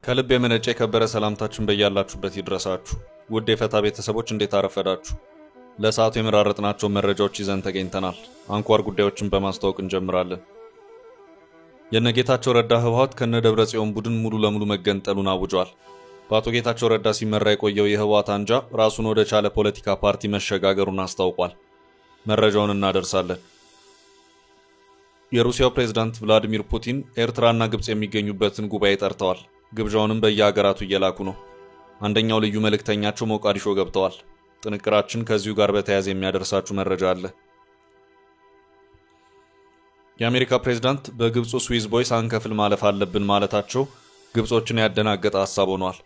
ከልብ የመነጨ የከበረ ሰላምታችን በያላችሁበት ይድረሳችሁ። ውድ የፈታ ቤተሰቦች እንዴት አረፈዳችሁ? ለሰዓቱ የመራረጥናቸው መረጃዎች ይዘን ተገኝተናል። አንኳር ጉዳዮችን በማስተዋወቅ እንጀምራለን። የነጌታቸው ረዳ ህወሓት ከነደብረጽዮን ቡድን ሙሉ ለሙሉ መገንጠሉን አውጇል። በአቶ ጌታቸው ረዳ ሲመራ የቆየው የህወሓት አንጃ ራሱን ወደ ቻለ ፖለቲካ ፓርቲ መሸጋገሩን አስታውቋል። መረጃውን እናደርሳለን። የሩሲያው ፕሬዝዳንት ቭላዲሚር ፑቲን ኤርትራና ግብጽ የሚገኙበትን ጉባኤ ጠርተዋል። ግብዣውንም በየሀገራቱ እየላኩ ነው። አንደኛው ልዩ መልእክተኛቸው ሞቃዲሾ ገብተዋል። ጥንቅራችን ከዚሁ ጋር በተያያዘ የሚያደርሳችሁ መረጃ አለ። የአሜሪካ ፕሬዝዳንት በግብጹ ስዊዝ ቦይስ አንከፍል ማለፍ አለብን ማለታቸው ግብጾችን ያደናገጠ ሐሳብ ሆኗል።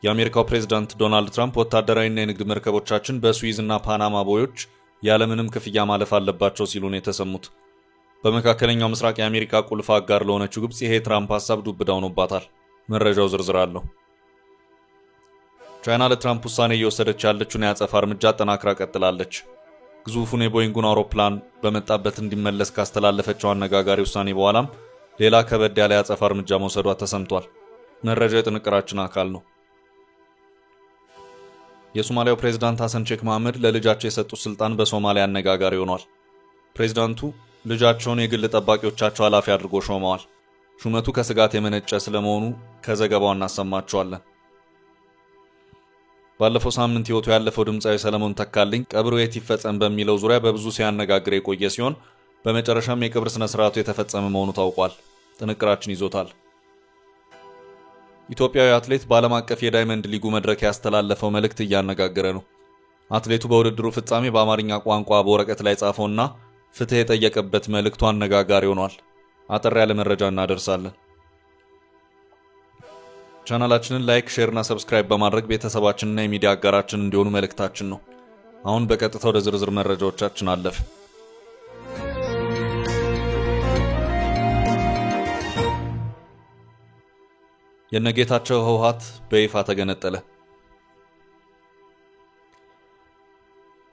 የአሜሪካው ፕሬዝዳንት ዶናልድ ትራምፕ ወታደራዊና የንግድ መርከቦቻችን በስዊዝና ፓናማ ቦዮች ያለምንም ክፍያ ማለፍ አለባቸው ሲሉ ነው የተሰሙት። በመካከለኛው ምስራቅ የአሜሪካ ቁልፍ አጋር ለሆነችው ግብጽ ይሄ ትራምፕ ሐሳብ ዱብዳ ሆኖባታል። መረጃው ዝርዝር አለው። ቻይና ለትራምፕ ውሳኔ እየወሰደች ያለችውን የአጸፋ እርምጃ አጠናክራ ቀጥላለች። ግዙፉን የቦይንጉን አውሮፕላን በመጣበት እንዲመለስ ካስተላለፈችው አነጋጋሪ ውሳኔ በኋላም ሌላ ከበድ ያለ የአጸፋ እርምጃ መውሰዷ ተሰምቷል። መረጃው የጥንቅራችን አካል ነው። የሶማሊያው ፕሬዝዳንት ሐሰን ሼክ መሐመድ ለልጃቸው የሰጡት ስልጣን በሶማሊያ አነጋጋሪ ሆኗል። ፕሬዝዳንቱ ልጃቸውን የግል ጠባቂዎቻቸው ኃላፊ አድርጎ ሾመዋል። ሹመቱ ከስጋት የመነጨ ስለመሆኑ ከዘገባው እናሰማችኋለን። ባለፈው ሳምንት ህይወቱ ያለፈው ድምጻዊ ሰለሞን ተካልኝ ቀብሩ የት ይፈጸም በሚለው ዙሪያ በብዙ ሲያነጋግር የቆየ ሲሆን በመጨረሻም የቀብር ስነ ስርዓቱ የተፈጸመ መሆኑ ታውቋል። ጥንቅራችን ይዞታል። ኢትዮጵያዊ አትሌት በዓለም አቀፍ የዳይመንድ ሊጉ መድረክ ያስተላለፈው መልእክት እያነጋገረ ነው። አትሌቱ በውድድሩ ፍጻሜ በአማርኛ ቋንቋ በወረቀት ላይ ጻፈውና ፍትህ የጠየቀበት መልእክቱ አነጋጋሪ ሆኗል። አጠር ያለ መረጃ እናደርሳለን። ቻናላችንን ላይክ፣ ሼር እና ሰብስክራይብ በማድረግ ቤተሰባችንና የሚዲያ አጋራችን እንዲሆኑ መልእክታችን ነው። አሁን በቀጥታ ወደ ዝርዝር መረጃዎቻችን አለፍ። የነጌታቸው ህወሓት በይፋ ተገነጠለ።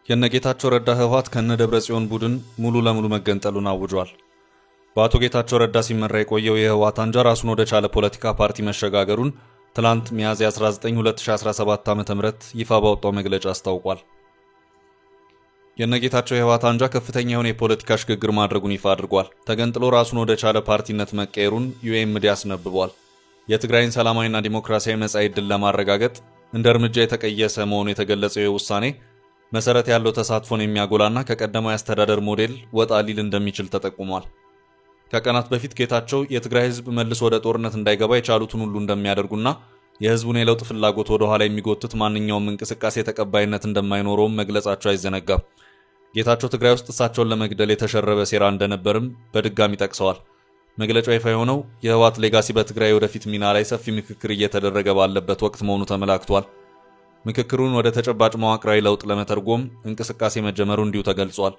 የነጌታቸው ረዳ ህወሓት ከነደብረጽዮን ቡድን ሙሉ ለሙሉ መገንጠሉን አውጇል። በአቶ ጌታቸው ረዳ ሲመራ የቆየው የህወሓት አንጃ ራሱን ወደ ቻለ ፖለቲካ ፓርቲ መሸጋገሩን ትላንት ሚያዝያ 19 2017 ዓ.ም ይፋ ባወጣው መግለጫ አስታውቋል። የነጌታቸው የህወሓት አንጃ ከፍተኛ የሆነ የፖለቲካ ሽግግር ማድረጉን ይፋ አድርጓል። ተገንጥሎ ራሱን ወደ ቻለ ፓርቲነት መቀየሩን ዩኤምዲ አስነብቧል። የትግራይን ሰላማዊና ዲሞክራሲያዊ መጻኢ ዕድል ለማረጋገጥ እንደ እርምጃ የተቀየሰ መሆኑ የተገለጸው የውሳኔ መሰረት ያለው ተሳትፎን የሚያጎላና ከቀደመው የአስተዳደር ሞዴል ወጣ ሊል እንደሚችል ተጠቁሟል። ከቀናት በፊት ጌታቸው የትግራይ ህዝብ መልሶ ወደ ጦርነት እንዳይገባ የቻሉትን ሁሉ እንደሚያደርጉና የህዝቡን የለውጥ ፍላጎት ወደ ኋላ የሚጎትት ማንኛውም እንቅስቃሴ ተቀባይነት እንደማይኖረውም መግለጻቸው አይዘነጋም። ጌታቸው ትግራይ ውስጥ እሳቸውን ለመግደል የተሸረበ ሴራ እንደነበርም በድጋሚ ጠቅሰዋል። መግለጫው ይፋ የሆነው የህወሓት ሌጋሲ በትግራይ ወደፊት ሚና ላይ ሰፊ ምክክር እየተደረገ ባለበት ወቅት መሆኑ ተመላክቷል። ምክክሩን ወደ ተጨባጭ መዋቅራዊ ለውጥ ለመተርጎም እንቅስቃሴ መጀመሩ እንዲሁ ተገልጿል።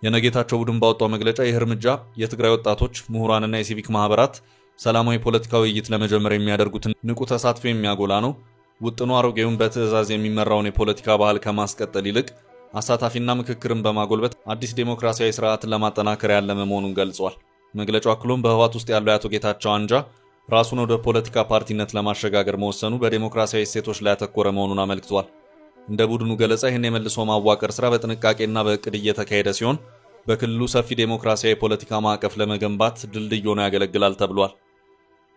የነጌታቸው ቡድን ባወጣው መግለጫ ይህ እርምጃ የትግራይ ወጣቶች፣ ምሁራንና የሲቪክ ማህበራት ሰላማዊ ፖለቲካዊ ውይይት ለመጀመር የሚያደርጉትን ንቁ ተሳትፎ የሚያጎላ ነው። ውጥኑ አሮጌውን በትዕዛዝ የሚመራውን የፖለቲካ ባህል ከማስቀጠል ይልቅ አሳታፊና ምክክርን በማጎልበት አዲስ ዴሞክራሲያዊ ስርዓትን ለማጠናከር ያለመ መሆኑን ገልጿል። መግለጫው አክሎም በህወሓት ውስጥ ያለው የአቶ ጌታቸው አንጃ ራሱን ወደ ፖለቲካ ፓርቲነት ለማሸጋገር መወሰኑ በዴሞክራሲያዊ እሴቶች ላይ ያተኮረ መሆኑን አመልክቷል። እንደ ቡድኑ ገለጻ ይህን የመልሶ ማዋቀር ስራ በጥንቃቄና በእቅድ እየተካሄደ ሲሆን በክልሉ ሰፊ ዴሞክራሲያዊ ፖለቲካ ማዕቀፍ ለመገንባት ድልድይ ሆኖ ያገለግላል ተብሏል።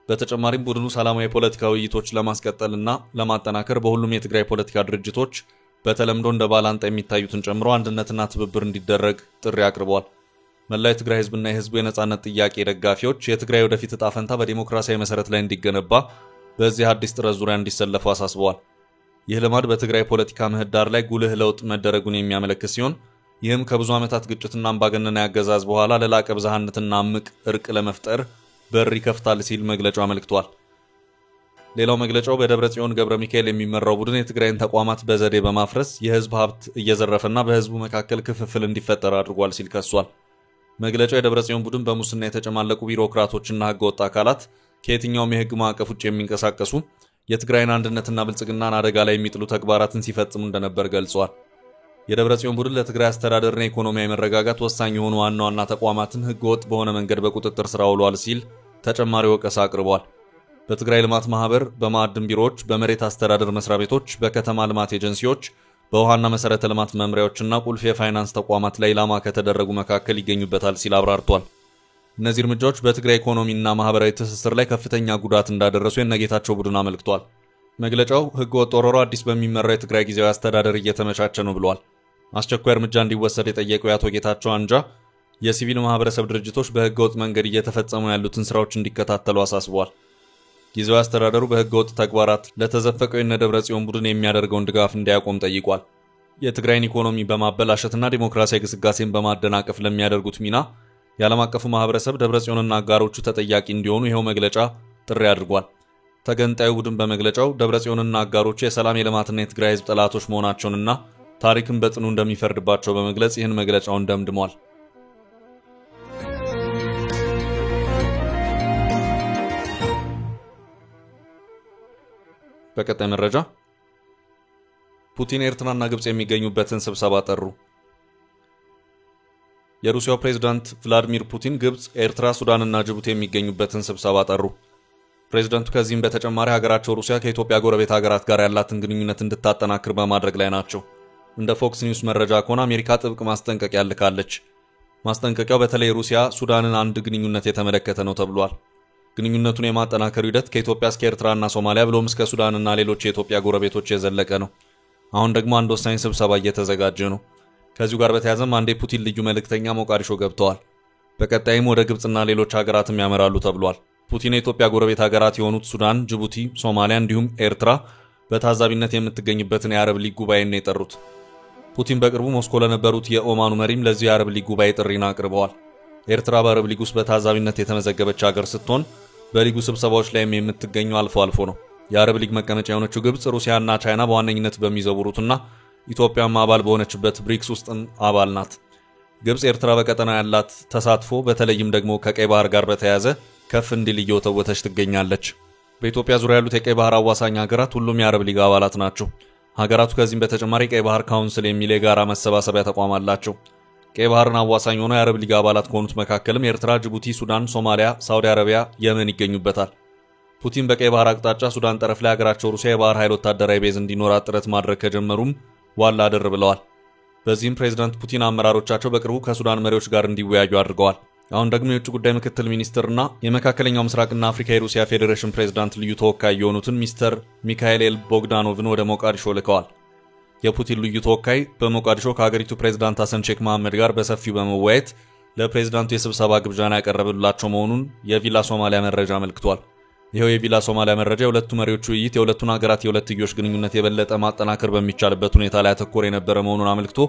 በተጨማሪም ቡድኑ ሰላማዊ የፖለቲካ ውይይቶች ለማስቀጠልና ለማጠናከር በሁሉም የትግራይ ፖለቲካ ድርጅቶች በተለምዶ እንደ ባላንጣ የሚታዩትን ጨምሮ አንድነትና ትብብር እንዲደረግ ጥሪ አቅርቧል። መላው የትግራይ ህዝብና የህዝቡ የነጻነት ጥያቄ ደጋፊዎች የትግራይ ወደፊት ዕጣ ፈንታ በዲሞክራሲያዊ መሰረት ላይ እንዲገነባ በዚህ አዲስ ጥረት ዙሪያ እንዲሰለፉ አሳስበዋል። ይህ ልማድ በትግራይ ፖለቲካ ምህዳር ላይ ጉልህ ለውጥ መደረጉን የሚያመለክት ሲሆን ይህም ከብዙ ዓመታት ግጭትና አምባገነናዊ አገዛዝ በኋላ ለላቀ ብዝሃነትና እምቅ እርቅ ለመፍጠር በር ይከፍታል ሲል መግለጫው አመልክቷል። ሌላው መግለጫው በደብረጽዮን ገብረ ሚካኤል የሚመራው ቡድን የትግራይን ተቋማት በዘዴ በማፍረስ የህዝብ ሀብት እየዘረፈና በህዝቡ መካከል ክፍፍል እንዲፈጠር አድርጓል ሲል ከሷል። መግለጫው የደብረጽዮን ቡድን በሙስና የተጨማለቁ ቢሮክራቶችና ህገወጥ አካላት ከየትኛውም የህግ ማዕቀፍ ውጭ የሚንቀሳቀሱ የትግራይን አንድነትና ብልጽግናን አደጋ ላይ የሚጥሉ ተግባራትን ሲፈጽሙ እንደነበር ገልጿል። የደብረጽዮን ቡድን ለትግራይ አስተዳደርና ኢኮኖሚያዊ መረጋጋት ወሳኝ የሆኑ ዋና ዋና ተቋማትን ህገወጥ በሆነ መንገድ በቁጥጥር ስር አውሏል ሲል ተጨማሪ ወቀሳ አቅርቧል። በትግራይ ልማት ማህበር፣ በማዕድን ቢሮዎች፣ በመሬት አስተዳደር መስሪያ ቤቶች፣ በከተማ ልማት ኤጀንሲዎች፣ በውሃና መሰረተ ልማት መምሪያዎችና ቁልፍ የፋይናንስ ተቋማት ላይ ኢላማ ከተደረጉ መካከል ይገኙበታል ሲል አብራርቷል። እነዚህ እርምጃዎች በትግራይ ኢኮኖሚና ማህበራዊ ትስስር ላይ ከፍተኛ ጉዳት እንዳደረሱ የነጌታቸው ቡድን አመልክቷል። መግለጫው ህገወጥ ወረሮ አዲስ በሚመራው የትግራይ ጊዜያዊ አስተዳደር እየተመቻቸ ነው ብሏል። አስቸኳይ እርምጃ እንዲወሰድ የጠየቀው የአቶ ጌታቸው አንጃ የሲቪል ማህበረሰብ ድርጅቶች በህገወጥ መንገድ እየተፈጸሙ ያሉትን ስራዎች እንዲከታተሉ አሳስቧል። ጊዜያዊ አስተዳደሩ በህገወጥ ተግባራት ለተዘፈቀው የደብረጽዮን ቡድን የሚያደርገውን ድጋፍ እንዲያቆም ጠይቋል። የትግራይን ኢኮኖሚ በማበላሸትና ዲሞክራሲያዊ ግስጋሴን በማደናቀፍ ለሚያደርጉት ሚና የዓለም አቀፉ ማህበረሰብ ደብረጽዮንና አጋሮቹ ተጠያቂ እንዲሆኑ ይኸው መግለጫ ጥሪ አድርጓል። ተገንጣዩ ቡድን በመግለጫው ደብረጽዮንና አጋሮቹ የሰላም የልማትና የትግራይ ህዝብ ጠላቶች መሆናቸውንና ታሪክን በጽኑ እንደሚፈርድባቸው በመግለጽ ይህን መግለጫውን ደምድሟል። በቀጣይ መረጃ ፑቲን ኤርትራና ግብጽ የሚገኙበትን ስብሰባ ጠሩ። የሩሲያው ፕሬዝዳንት ቭላዲሚር ፑቲን ግብጽ፣ ኤርትራ፣ ሱዳንና ጅቡቲ የሚገኙበትን ስብሰባ ጠሩ። ፕሬዝዳንቱ ከዚህም በተጨማሪ ሀገራቸው ሩሲያ ከኢትዮጵያ ጎረቤት ሀገራት ጋር ያላትን ግንኙነት እንድታጠናክር በማድረግ ላይ ናቸው። እንደ ፎክስ ኒውስ መረጃ ከሆነ አሜሪካ ጥብቅ ማስጠንቀቂያ ልካለች። ማስጠንቀቂያው በተለይ ሩሲያ ሱዳንን አንድ ግንኙነት የተመለከተ ነው ተብሏል። ግንኙነቱን የማጠናከሩ ሂደት ከኢትዮጵያ እስከ ኤርትራና ሶማሊያ ብሎም እስከ ሱዳንና ሌሎች የኢትዮጵያ ጎረቤቶች የዘለቀ ነው። አሁን ደግሞ አንድ ወሳኝ ስብሰባ እየተዘጋጀ ነው። ከዚሁ ጋር በተያያዘም አንድ የፑቲን ልዩ መልእክተኛ ሞቃዲሾ ገብተዋል። በቀጣይም ወደ ግብጽና ሌሎች ሀገራትም ያመራሉ ተብሏል። ፑቲን የኢትዮጵያ ጎረቤት ሀገራት የሆኑት ሱዳን፣ ጅቡቲ፣ ሶማሊያ እንዲሁም ኤርትራ በታዛቢነት የምትገኝበትን የአረብ ሊግ ጉባኤን የጠሩት። ፑቲን በቅርቡ ሞስኮ ለነበሩት የኦማኑ መሪም ለዚሁ የአረብ ሊግ ጉባኤ ጥሪን አቅርበዋል። ኤርትራ በአረብ ሊግ ውስጥ በታዛቢነት የተመዘገበች ሀገር ስትሆን በሊጉ ስብሰባዎች ላይም የምትገኘው አልፎ አልፎ ነው። የአረብ ሊግ መቀመጫ የሆነችው ግብጽ፣ ሩሲያና ቻይና በዋነኝነት በሚዘውሩትና ኢትዮጵያም አባል በሆነችበት ብሪክስ ውስጥም አባል ናት። ግብጽ ኤርትራ በቀጠና ያላት ተሳትፎ በተለይም ደግሞ ከቀይ ባህር ጋር በተያያዘ ከፍ እንዲል እየወተወተች ትገኛለች። በኢትዮጵያ ዙሪያ ያሉት የቀይ ባህር አዋሳኝ ሀገራት ሁሉም የአረብ ሊግ አባላት ናቸው። ሀገራቱ ከዚህም በተጨማሪ ቀይ ባህር ካውንስል የሚል የጋራ መሰባሰቢያ ተቋም አላቸው። ቀይ ባህርን አዋሳኝ ሆነው የአረብ ሊግ አባላት ከሆኑት መካከልም ኤርትራ፣ ጅቡቲ፣ ሱዳን፣ ሶማሊያ፣ ሳውዲ አረቢያ፣ የመን ይገኙበታል። ፑቲን በቀይ ባህር አቅጣጫ ሱዳን ጠረፍ ላይ ሀገራቸው ሩሲያ የባህር ኃይል ወታደራዊ ቤዝ እንዲኖራት ጥረት ማድረግ ከጀመሩም ዋላ አደር ብለዋል። በዚህም ፕሬዝዳንት ፑቲን አመራሮቻቸው በቅርቡ ከሱዳን መሪዎች ጋር እንዲወያዩ አድርገዋል። አሁን ደግሞ የውጭ ጉዳይ ምክትል ሚኒስትርና የመካከለኛው ምስራቅና አፍሪካ የሩሲያ ፌዴሬሽን ፕሬዝዳንት ልዩ ተወካይ የሆኑትን ሚስተር ሚካኤል ኤል ቦግዳኖቭን ወደ ሞቃዲሾ ልከዋል። የፑቲን ልዩ ተወካይ በሞቃዲሾ ከሀገሪቱ ፕሬዝዳንት ሐሰን ሼክ መሐመድ ጋር በሰፊው በመወያየት ለፕሬዝዳንቱ የስብሰባ ግብዣን ያቀረበላቸው መሆኑን የቪላ ሶማሊያ መረጃ አመልክቷል። ይኸው የቪላ ሶማሊያ መረጃ የሁለቱ መሪዎች ውይይት የሁለቱን ሀገራት የሁለትዮሽ ግንኙነት የበለጠ ማጠናከር በሚቻልበት ሁኔታ ላይ ያተኮረ የነበረ መሆኑን አመልክቶ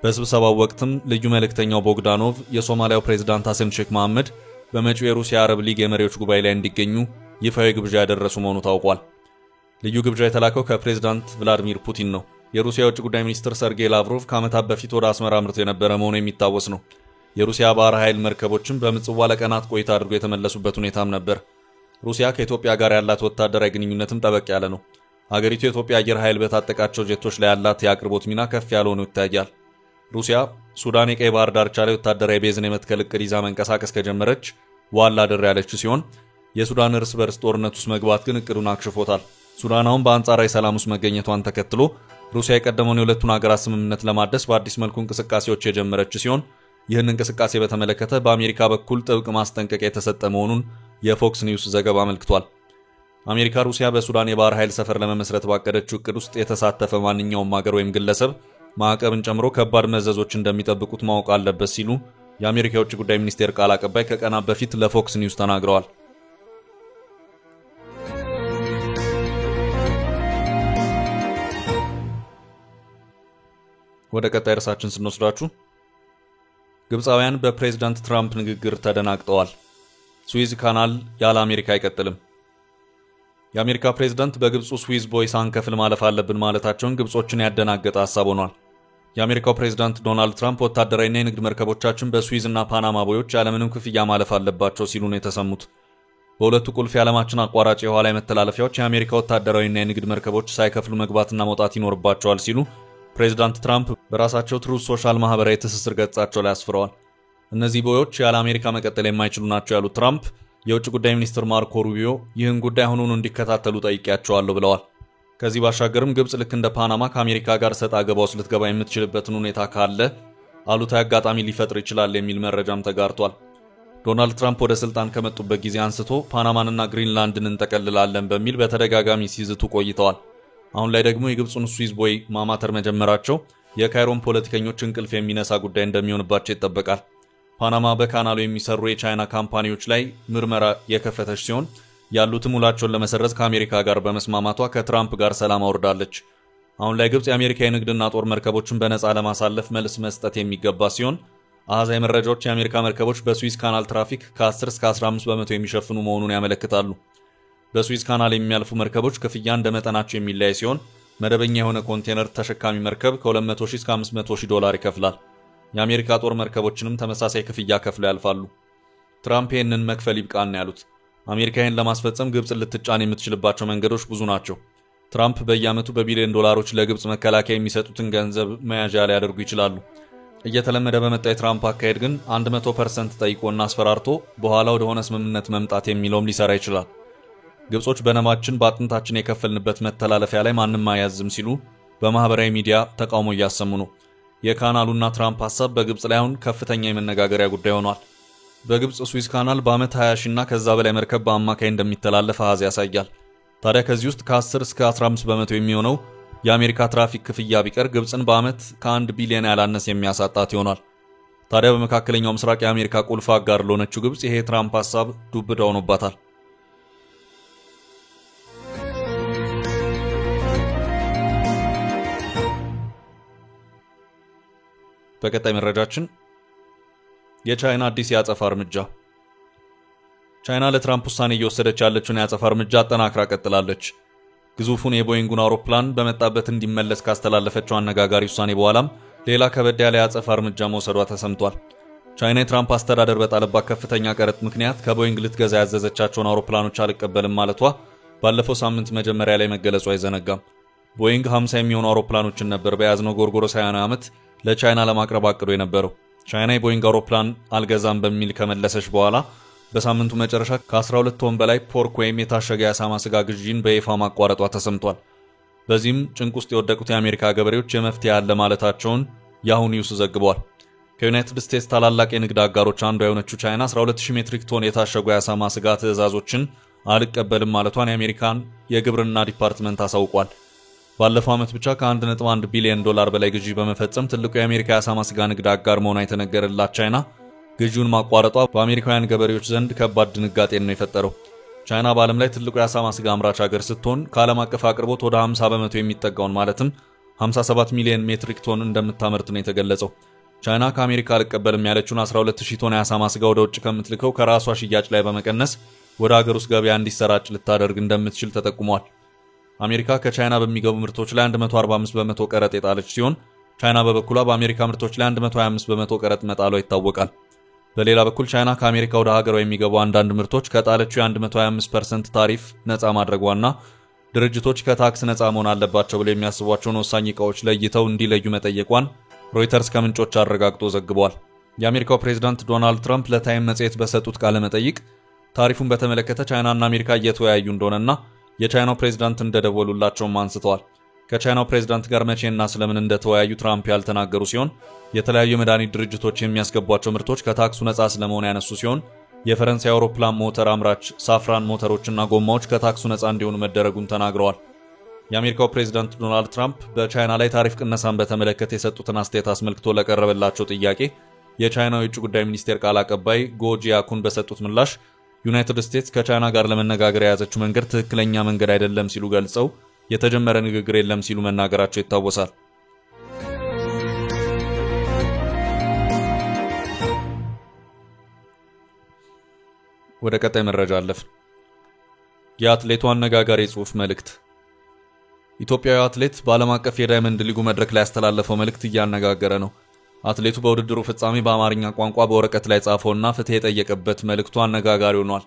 በስብሰባው ወቅትም ልዩ መልእክተኛው ቦግዳኖቭ የሶማሊያው ፕሬዝዳንት ሐሰን ሼክ መሐመድ በመጪው የሩሲያ አረብ ሊግ የመሪዎች ጉባኤ ላይ እንዲገኙ ይፋዊ ግብዣ ያደረሱ መሆኑ ታውቋል። ልዩ ግብዣ የተላከው ከፕሬዝዳንት ቭላዲሚር ፑቲን ነው። የሩሲያ የውጭ ጉዳይ ሚኒስትር ሰርጌይ ላቭሮቭ ከዓመታት በፊት ወደ አስመራ አምርተው የነበረ መሆኑ የሚታወስ ነው። የሩሲያ ባህር ኃይል መርከቦችም በምጽዋ ለቀናት ቆይታ አድርጎ የተመለሱበት ሁኔታም ነበር። ሩሲያ ከኢትዮጵያ ጋር ያላት ወታደራዊ ግንኙነትም ጠበቅ ያለ ነው። ሀገሪቱ የኢትዮጵያ አየር ኃይል በታጠቃቸው ጄቶች ላይ ያላት የአቅርቦት ሚና ከፍ ያለ ሆኖ ይታያል። ሩሲያ ሱዳን የቀይ ባህር ዳርቻ ላይ ወታደራዊ ቤዝን የመትከል እቅድ ይዛ መንቀሳቀስ ከጀመረች ዋላ አደር ያለች ሲሆን የሱዳን እርስ በርስ ጦርነት ውስጥ መግባት ግን እቅዱን አክሽፎታል። ሱዳን አሁን በአንጻራዊ ሰላም ውስጥ መገኘቷን ተከትሎ ሩሲያ የቀደመውን የሁለቱን ሀገራት ስምምነት ለማደስ በአዲስ መልኩ እንቅስቃሴዎች የጀመረች ሲሆን ይህን እንቅስቃሴ በተመለከተ በአሜሪካ በኩል ጥብቅ ማስጠንቀቂያ የተሰጠ መሆኑን የፎክስ ኒውስ ዘገባ አመልክቷል። አሜሪካ ሩሲያ በሱዳን የባህር ኃይል ሰፈር ለመመስረት ባቀደችው እቅድ ውስጥ የተሳተፈ ማንኛውም ሀገር ወይም ግለሰብ ማዕቀብን ጨምሮ ከባድ መዘዞች እንደሚጠብቁት ማወቅ አለበት ሲሉ የአሜሪካ የውጭ ጉዳይ ሚኒስቴር ቃል አቀባይ ከቀናት በፊት ለፎክስ ኒውስ ተናግረዋል። ወደ ቀጣይ ርዕሳችን ስንወስዳችሁ ግብፃውያን በፕሬዝዳንት ትራምፕ ንግግር ተደናግጠዋል። ስዊዝ ካናል ያለ አሜሪካ አይቀጥልም። የአሜሪካ ፕሬዝዳንት በግብፁ ስዊዝ ቦይ ሳንከፍል ማለፍ አለብን ማለታቸውን ግብጾችን ያደናገጠ ሐሳብ ሆኗል። የአሜሪካው ፕሬዝዳንት ዶናልድ ትራምፕ ወታደራዊና የንግድ መርከቦቻችን በስዊዝ እና ፓናማ ቦዮች ያለምንም ክፍያ ማለፍ አለባቸው ሲሉ ነው የተሰሙት። በሁለቱ ቁልፍ የዓለማችን አቋራጭ የውሃ ላይ መተላለፊያዎች የአሜሪካ ወታደራዊና የንግድ መርከቦች ሳይከፍሉ መግባትና መውጣት ይኖርባቸዋል ሲሉ ፕሬዚዳንት ትራምፕ በራሳቸው ትሩዝ ሶሻል ማህበራዊ ትስስር ገጻቸው ላይ አስፍረዋል። እነዚህ ቦዮች ያለ አሜሪካ መቀጠል የማይችሉ ናቸው ያሉት ትራምፕ የውጭ ጉዳይ ሚኒስትር ማርኮ ሩቢዮ ይህን ጉዳይ አሁኑኑ እንዲከታተሉ ጠይቄያቸዋለሁ ብለዋል። ከዚህ ባሻገርም ግብጽ ልክ እንደ ፓናማ ከአሜሪካ ጋር ሰጣ ገባ ውስጥ ልትገባ የምትችልበትን ሁኔታ ካለ አሉታዊ አጋጣሚ ሊፈጥር ይችላል የሚል መረጃም ተጋርቷል። ዶናልድ ትራምፕ ወደ ስልጣን ከመጡበት ጊዜ አንስቶ ፓናማንና ግሪንላንድን እንጠቀልላለን በሚል በተደጋጋሚ ሲዝቱ ቆይተዋል። አሁን ላይ ደግሞ የግብጹን ስዊዝ ቦይ ማማተር መጀመራቸው የካይሮን ፖለቲከኞች እንቅልፍ የሚነሳ ጉዳይ እንደሚሆንባቸው ይጠበቃል። ፓናማ በካናሉ የሚሰሩ የቻይና ካምፓኒዎች ላይ ምርመራ የከፈተች ሲሆን ያሉትም ውላቸውን ለመሰረዝ ከአሜሪካ ጋር በመስማማቷ ከትራምፕ ጋር ሰላም አውርዳለች። አሁን ላይ ግብጽ የአሜሪካ የንግድና ጦር መርከቦችን በነፃ ለማሳለፍ መልስ መስጠት የሚገባ ሲሆን አሃዛዊ መረጃዎች የአሜሪካ መርከቦች በስዊዝ ካናል ትራፊክ ከ10 እስከ 15 በመቶ የሚሸፍኑ መሆኑን ያመለክታሉ። በስዊዝ ካናል የሚያልፉ መርከቦች ክፍያ እንደ መጠናቸው የሚለያይ ሲሆን መደበኛ የሆነ ኮንቴነር ተሸካሚ መርከብ ከ200,000 እስከ 500,000 ዶላር ይከፍላል። የአሜሪካ ጦር መርከቦችንም ተመሳሳይ ክፍያ ከፍለው ያልፋሉ። ትራምፕ ይህንን መክፈል ይብቃን ያሉት አሜሪካ ይህን ለማስፈጸም ግብጽ ልትጫን የምትችልባቸው መንገዶች ብዙ ናቸው። ትራምፕ በየዓመቱ በቢሊዮን ዶላሮች ለግብጽ መከላከያ የሚሰጡትን ገንዘብ መያዣ ሊያደርጉ ይችላሉ። እየተለመደ በመጣ የትራምፕ አካሄድ ግን 100% ጠይቆና አስፈራርቶ በኋላ ወደሆነ ስምምነት መምጣት የሚለውም ሊሰራ ይችላል። ግብጾች በነማችን በአጥንታችን የከፈልንበት መተላለፊያ ላይ ማንም አያዝም ሲሉ በማህበራዊ ሚዲያ ተቃውሞ እያሰሙ ነው። የካናሉና ትራምፕ ሐሳብ በግብጽ ላይ አሁን ከፍተኛ የመነጋገሪያ ጉዳይ ሆኗል። በግብጽ ስዊዝ ካናል በዓመት 20,000 እና ከዛ በላይ መርከብ በአማካይ እንደሚተላለፍ አሃዝ ያሳያል። ታዲያ ከዚህ ውስጥ ከ10 እስከ 15 በመቶ የሚሆነው የአሜሪካ ትራፊክ ክፍያ ቢቀር ግብጽን በዓመት ከ1 ቢሊዮን ያላነስ የሚያሳጣት ይሆናል። ታዲያ በመካከለኛው ምስራቅ የአሜሪካ ቁልፍ አጋር ለሆነችው ግብጽ ይሄ የትራምፕ ሐሳብ ዱብ እዳ ሆኖባታል። በቀጣይ መረጃችን የቻይና አዲስ የአጸፋ እርምጃ። ቻይና ለትራምፕ ውሳኔ እየወሰደች ያለችውን የአጸፋ እርምጃ አጠናክራ ቀጥላለች። ግዙፉን የቦይንጉን አውሮፕላን በመጣበት እንዲመለስ ካስተላለፈችው አነጋጋሪ ውሳኔ በኋላም ሌላ ከበድ ያለ የአጸፋ እርምጃ መውሰዷ ተሰምቷል። ቻይና የትራምፕ አስተዳደር በጣለባት ከፍተኛ ቀረጥ ምክንያት ከቦይንግ ልትገዛ ያዘዘቻቸውን አውሮፕላኖች አልቀበልም ማለቷ ባለፈው ሳምንት መጀመሪያ ላይ መገለጹ አይዘነጋም። ቦይንግ 50 የሚሆኑ አውሮፕላኖችን ነበር በያዝነው ጎርጎሮሳውያን ዓመት ለቻይና ለማቅረብ አቅዶ የነበረው። ቻይና የቦይንግ አውሮፕላን አልገዛም በሚል ከመለሰች በኋላ በሳምንቱ መጨረሻ ከ12 ቶን በላይ ፖርክ ወይም የታሸገ የአሳማ ስጋ ግዢን በይፋ ማቋረጧ ተሰምቷል። በዚህም ጭንቅ ውስጥ የወደቁት የአሜሪካ ገበሬዎች የመፍትሄ አለ ማለታቸውን ያሁ ኒውስ ዘግቧል። ከዩናይትድ ስቴትስ ታላላቅ የንግድ አጋሮች አንዷ የሆነችው ቻይና 12000 ሜትሪክ ቶን የታሸጉ የአሳማ ስጋ ትዕዛዞችን አልቀበልም ማለቷን የአሜሪካን የግብርና ዲፓርትመንት አሳውቋል። ባለፈው ዓመት ብቻ ከ1.1 ቢሊዮን ዶላር በላይ ግዢ በመፈጸም ትልቁ የአሜሪካ የአሳማ ስጋ ንግድ አጋር መሆኗ የተነገረላት ቻይና ግዢውን ማቋረጧ በአሜሪካውያን ገበሬዎች ዘንድ ከባድ ድንጋጤን ነው የፈጠረው። ቻይና በዓለም ላይ ትልቁ የአሳማ ስጋ አምራች ሀገር ስትሆን ከዓለም አቀፍ አቅርቦት ወደ 50 በመቶ የሚጠጋውን ማለትም 57 ሚሊዮን ሜትሪክ ቶን እንደምታመርት ነው የተገለጸው። ቻይና ከአሜሪካ አልቀበልም ያለችውን 12000 ቶን የአሳማ ስጋ ወደ ውጭ ከምትልከው ከራሷ ሽያጭ ላይ በመቀነስ ወደ ሀገር ውስጥ ገበያ እንዲሰራጭ ልታደርግ እንደምትችል ተጠቁሟል። አሜሪካ ከቻይና በሚገቡ ምርቶች ላይ 145 በመቶ ቀረጥ የጣለች ሲሆን ቻይና በበኩሏ በአሜሪካ ምርቶች ላይ 125 በመቶ ቀረጥ መጣሏ ይታወቃል። በሌላ በኩል ቻይና ከአሜሪካ ወደ ሀገሯ የሚገቡ አንዳንድ ምርቶች ከጣለችው የ125% ታሪፍ ነፃ ማድረጓና ድርጅቶች ከታክስ ነፃ መሆን አለባቸው ብለው የሚያስቧቸውን ወሳኝ ዕቃዎች ለይተው እንዲለዩ መጠየቋን ሮይተርስ ከምንጮች አረጋግጦ ዘግቧል። የአሜሪካው ፕሬዝዳንት ዶናልድ ትራምፕ ለታይም መጽሔት በሰጡት ቃለ መጠይቅ ታሪፉን በተመለከተ ቻይናና አሜሪካ እየተወያዩ እንደሆነና የቻይናው ፕሬዝዳንት እንደደወሉላቸውም አንስተዋል። ከቻይናው ፕሬዝዳንት ጋር መቼና ስለምን እንደተወያዩ ትራምፕ ያልተናገሩ ሲሆን የተለያዩ የመድኃኒት ድርጅቶች የሚያስገቧቸው ምርቶች ከታክሱ ነፃ ስለመሆን ያነሱ ሲሆን የፈረንሳይ አውሮፕላን ሞተር አምራች ሳፍራን ሞተሮችና ጎማዎች ከታክሱ ነፃ እንዲሆኑ መደረጉን ተናግረዋል። የአሜሪካው ፕሬዝዳንት ዶናልድ ትራምፕ በቻይና ላይ ታሪፍ ቅነሳን በተመለከተ የሰጡትን አስተያየት አስመልክቶ ለቀረበላቸው ጥያቄ የቻይናው የውጭ ጉዳይ ሚኒስቴር ቃል አቀባይ ጎ ጂያኩን በሰጡት ምላሽ ዩናይትድ ስቴትስ ከቻይና ጋር ለመነጋገር የያዘችው መንገድ ትክክለኛ መንገድ አይደለም ሲሉ ገልጸው የተጀመረ ንግግር የለም ሲሉ መናገራቸው ይታወሳል። ወደ ቀጣይ መረጃ አለፍን። የአትሌቱ አነጋጋሪ ጽሑፍ መልእክት። ኢትዮጵያዊ አትሌት በዓለም አቀፍ የዳይመንድ ሊጉ መድረክ ላይ ያስተላለፈው መልእክት እያነጋገረ ነው። አትሌቱ በውድድሩ ፍጻሜ በአማርኛ ቋንቋ በወረቀት ላይ ጻፈውና ፍትህ የጠየቀበት መልእክቱ አነጋጋሪ ሆኗል።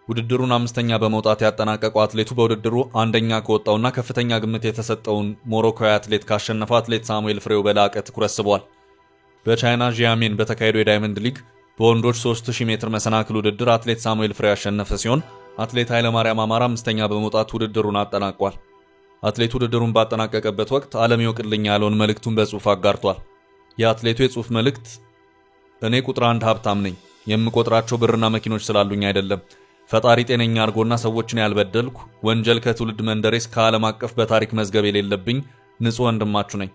ውድድሩን አምስተኛ በመውጣት ያጠናቀቀው አትሌቱ በውድድሩ አንደኛ ከወጣውና ከፍተኛ ግምት የተሰጠውን ሞሮኮዊ አትሌት ካሸነፈው አትሌት ሳሙኤል ፍሬው በላቀ ትኩረት ስቧል። በቻይና ዢያሜን በተካሄደው የዳይመንድ ሊግ በወንዶች 3000 ሜትር መሰናክል ውድድር አትሌት ሳሙኤል ፍሬው ያሸነፈ ሲሆን አትሌት ኃይለማርያም አማራ አምስተኛ በመውጣት ውድድሩን አጠናቋል። አትሌቱ ውድድሩን ባጠናቀቀበት ወቅት ዓለም ይወቅልኝ ያለውን መልእክቱን በጽሑፍ አጋርቷል። የአትሌቱ የጽሑፍ መልእክት እኔ ቁጥር 1 ሀብታም ነኝ። የምቆጥራቸው ብርና መኪኖች ስላሉኝ አይደለም። ፈጣሪ ጤነኛ አድርጎና ሰዎችን ያልበደልኩ ወንጀል ከትውልድ መንደሬ እስከ ዓለም አቀፍ በታሪክ መዝገብ የሌለብኝ ንጹህ ወንድማችሁ ነኝ።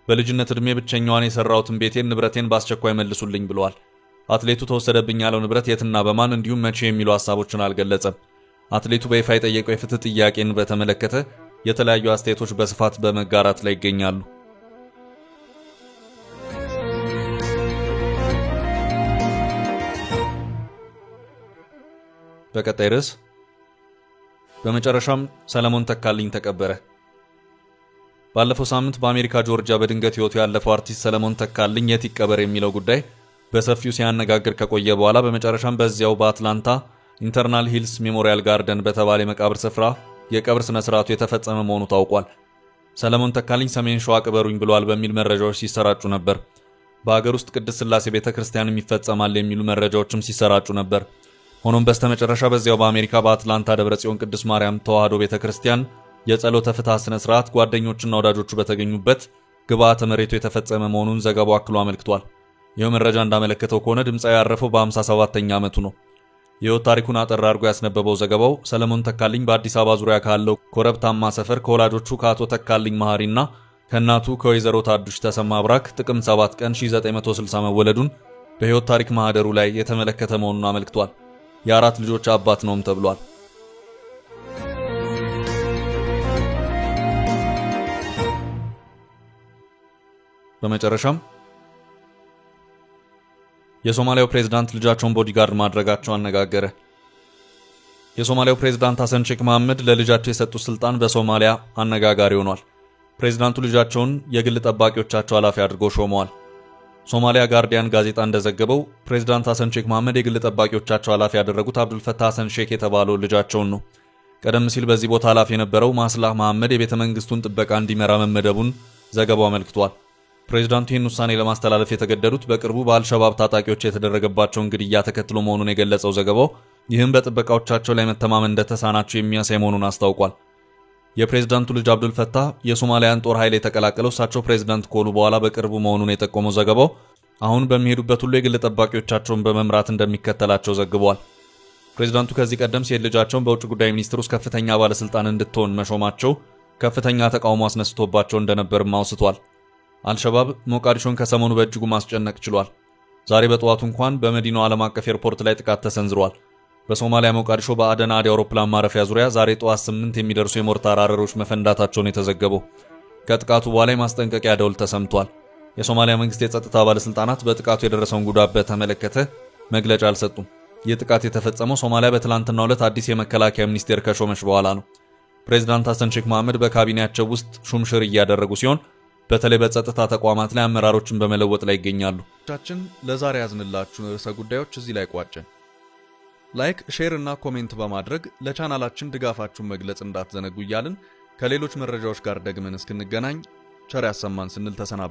በልጅነት ዕድሜ ብቸኛዋን የሰራሁትን ቤቴን ንብረቴን በአስቸኳይ መልሱልኝ ብለዋል። አትሌቱ ተወሰደብኝ ያለው ንብረት የትና በማን እንዲሁም መቼ የሚሉ ሐሳቦችን አልገለጸም። አትሌቱ በይፋ የጠየቀው የፍትህ ጥያቄን በተመለከተ የተለያዩ አስተያየቶች በስፋት በመጋራት ላይ ይገኛሉ። በቀጣይ ርዕስ በመጨረሻም ሰለሞን ተካልኝ ተቀበረ። ባለፈው ሳምንት በአሜሪካ ጆርጂያ በድንገት ሕይወቱ ያለፈው አርቲስት ሰለሞን ተካልኝ የት ይቀበር የሚለው ጉዳይ በሰፊው ሲያነጋግር ከቆየ በኋላ በመጨረሻም በዚያው በአትላንታ ኢንተርናል ሂልስ ሜሞሪያል ጋርደን በተባለ የመቃብር ስፍራ የቀብር ስነ ስርዓቱ የተፈጸመ መሆኑ ታውቋል። ሰለሞን ተካልኝ ሰሜን ሸዋ ቅበሩኝ ብሏል በሚል መረጃዎች ሲሰራጩ ነበር። በአገር ውስጥ ቅድስት ሥላሴ ቤተክርስቲያንም ይፈጸማል የሚሉ መረጃዎችም ሲሰራጩ ነበር። ሆኖም በስተመጨረሻ በዚያው በአሜሪካ በአትላንታ ደብረጽዮን ቅድስት ማርያም ተዋህዶ ቤተክርስቲያን የጸሎተ ፍትሐ ስነ ስርዓት ጓደኞችና ወዳጆቹ በተገኙበት ግብዓተ መሬቱ የተፈጸመ መሆኑን ዘገባው አክሎ አመልክቷል። ይህ መረጃ እንዳመለከተው ከሆነ ድምጻዊ ያረፈው በ57ኛ ዓመቱ ነው። የህይወት ታሪኩን አጠር አድርጎ ያስነበበው ዘገባው ሰለሞን ተካልኝ በአዲስ አበባ ዙሪያ ካለው ኮረብታማ ሰፈር ከወላጆቹ ከአቶ ተካልኝ መሐሪና ከእናቱ ከወይዘሮ ታዱሽ ተሰማ አብራክ ጥቅምት 7 ቀን 1960 መወለዱን በህይወት ታሪክ ማህደሩ ላይ የተመለከተ መሆኑን አመልክቷል። የአራት ልጆች አባት ነውም ተብሏል። በመጨረሻም የሶማሊያው ፕሬዝዳንት ልጃቸውን ቦዲጋርድ ማድረጋቸው አነጋገረ። የሶማሊያው ፕሬዝዳንት ሐሰን ሼክ መሐመድ ለልጃቸው የሰጡት ስልጣን በሶማሊያ አነጋጋሪ ሆኗል። ፕሬዝዳንቱ ልጃቸውን የግል ጠባቂዎቻቸው ኃላፊ አድርገው ሾመዋል። ሶማሊያ ጋርዲያን ጋዜጣ እንደዘገበው ፕሬዝዳንት ሐሰን ሼክ መሐመድ የግል ጠባቂዎቻቸው ኃላፊ ያደረጉት አብዱልፈታህ ሐሰን ሼክ የተባለው ልጃቸውን ነው። ቀደም ሲል በዚህ ቦታ ኃላፊ የነበረው ማስላህ መሐመድ የቤተ መንግስቱን ጥበቃ እንዲመራ መመደቡን ዘገባው አመልክቷል። ፕሬዝዳንቱ ይህን ውሳኔ ለማስተላለፍ የተገደዱት በቅርቡ በአልሸባብ ታጣቂዎች የተደረገባቸውን ግድያ ተከትሎ መሆኑን የገለጸው ዘገባው ይህም በጥበቃዎቻቸው ላይ መተማመን እንደተሳናቸው የሚያሳይ መሆኑን አስታውቋል። የፕሬዝዳንቱ ልጅ አብዱልፈታህ የሶማሊያን ጦር ኃይል የተቀላቀለው እሳቸው ፕሬዝዳንት ከሆኑ በኋላ በቅርቡ መሆኑን የጠቆመው ዘገባው አሁን በሚሄዱበት ሁሉ የግል ጠባቂዎቻቸውን በመምራት እንደሚከተላቸው ዘግቧል። ፕሬዝዳንቱ ከዚህ ቀደም ሴት ልጃቸውን በውጭ ጉዳይ ሚኒስቴር ውስጥ ከፍተኛ ባለስልጣን እንድትሆን መሾማቸው ከፍተኛ ተቃውሞ አስነስቶባቸው እንደነበርም አውስቷል። አልሸባብ ሞቃዲሾን ከሰሞኑ በእጅጉ ማስጨነቅ ችሏል። ዛሬ በጠዋቱ እንኳን በመዲናው ዓለም አቀፍ ኤርፖርት ላይ ጥቃት ተሰንዝሯል። በሶማሊያ ሞቃዲሾ በአደን አዲ አውሮፕላን ማረፊያ ዙሪያ ዛሬ ጠዋት 8 የሚደርሱ የሞርታር አረሮች መፈንዳታቸውን የተዘገበው። ከጥቃቱ በኋላ ማስጠንቀቂያ ደወል ተሰምቷል። የሶማሊያ መንግስት የጸጥታ ባለስልጣናት በጥቃቱ የደረሰውን ጉዳት በተመለከተ መግለጫ አልሰጡም። ይህ ጥቃት የተፈጸመው ሶማሊያ በትላንትናው ዕለት አዲስ የመከላከያ ሚኒስቴር ከሾመች በኋላ ነው። ፕሬዝዳንት ሐሰን ሼክ መሐመድ በካቢኔያቸው ውስጥ ሹምሽር እያደረጉ ሲሆን በተለይ በጸጥታ ተቋማት ላይ አመራሮችን በመለወጥ ላይ ይገኛሉ። ቻችን ለዛሬ ያዝንላችሁ ርዕሰ ጉዳዮች እዚህ ላይ ቋጨን። ላይክ፣ ሼር እና ኮሜንት በማድረግ ለቻናላችን ድጋፋችሁን መግለጽ እንዳትዘነጉ እያልን ከሌሎች መረጃዎች ጋር ደግመን እስክንገናኝ ቸር ያሰማን ስንል ተሰናብተናል።